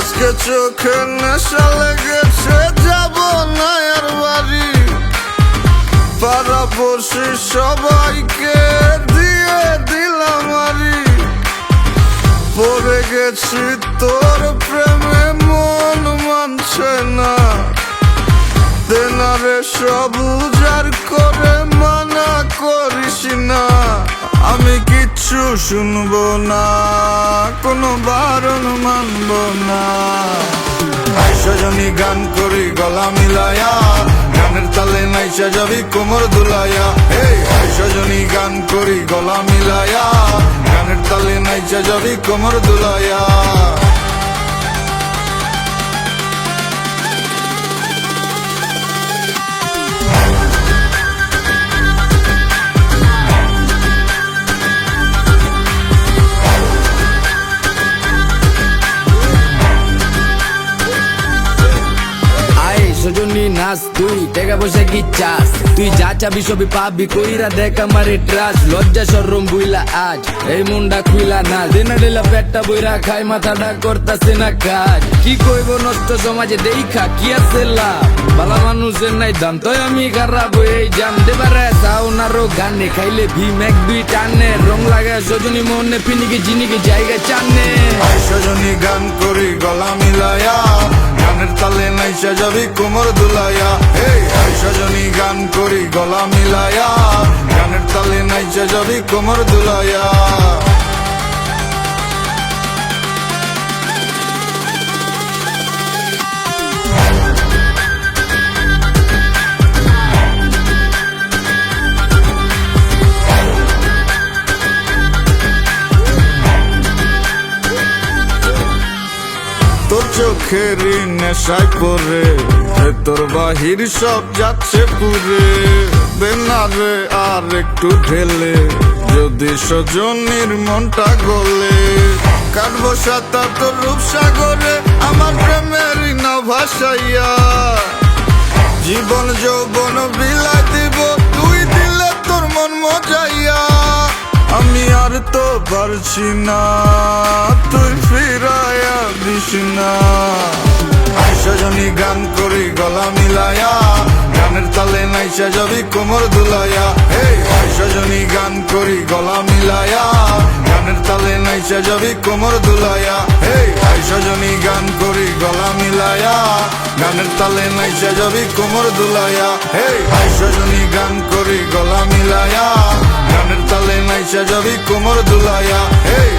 আজকে চোখে নেশা লেগেছে, যাব না আর বাড়ি। পাড়াপড়শি সবাইকে দিয়ে দিলাম আরি। পড়ে গেছি তোর প্রেমে, মন মানছে না। তেনারে সব উজাড় করে মানা করিস না। আমি কিচ্ছু শুনবো না, কোনো বারণ মানব না। সজনী গান করি গলা মিলায়া, গানের তালে নাইচা যাবি কোমর দুলাইয়া। এই সজনী গান করি গলা মিলায়া, গানের তালে নাইচা যাবি কোমর দুলাইয়া। সজনী নাচ, তুই টাকা পয়সা কি চাস? তুই যা চাবি সবই পাবি, কইরা দেখ আমারে ট্রাস। লজ্জা শরম বুইলা আজ এই মুন্ডা খুইলা না। দিনা ডেলা পেটটা বইরা খাই, মাথাটা করতাছে না কাজ। কি কইব নষ্ট সমাজে দেখা কি আছে লাভ? বালা মানুষের নাই দাম, তাই আমি খারাপ এই জান দেবারে সাউনারও গানে খাইলে ভীম এক দুই টানে। রং লাগায় সজনী মনে পিনিকে জিনিকে জায়গা চানে। সজনী গান করি গলা মিলায়া, গানের তালে নাইচা যাবি কোমর দুলাইয়া। এই সজনী গান করি গলা মিলায়া, গানের তালে নাইচা যাবি কোমর দুলাইয়া। তোর চোখের নেশায় পরে তোর বাহির সব যাচ্ছে পুরে। বেনারে আর একটু ঢেলে যদি সজনীর মনটা গলে। কাটবো সাঁতার তোর রূপসাগরে, আমার প্রেমের না ভাসাইয়া। জীবন যৌবন বিলাই দিব, তুই দিলে তোর মন মজাইয়া। আমি আর তো পারছি না, তুই ফিরাইয়া দিস না। সজনী গান করি গলা মিলায়া, গানের তালে নাইচা যাবি কোমর দুলাইয়া। এই সজনী গান করি গলা মিলায়া, গানের তালে নাইচা যাবি কোমর দুলাইয়া। এই সজনী গান করি গলা মিলায়া, গানের তালে নাইচা যাবি কোমর দুলাইয়া। এই সজনী গান করি গলা মিলায়া, গানের তালে নাইচা যাবি কোমর দুলাইয়া। এই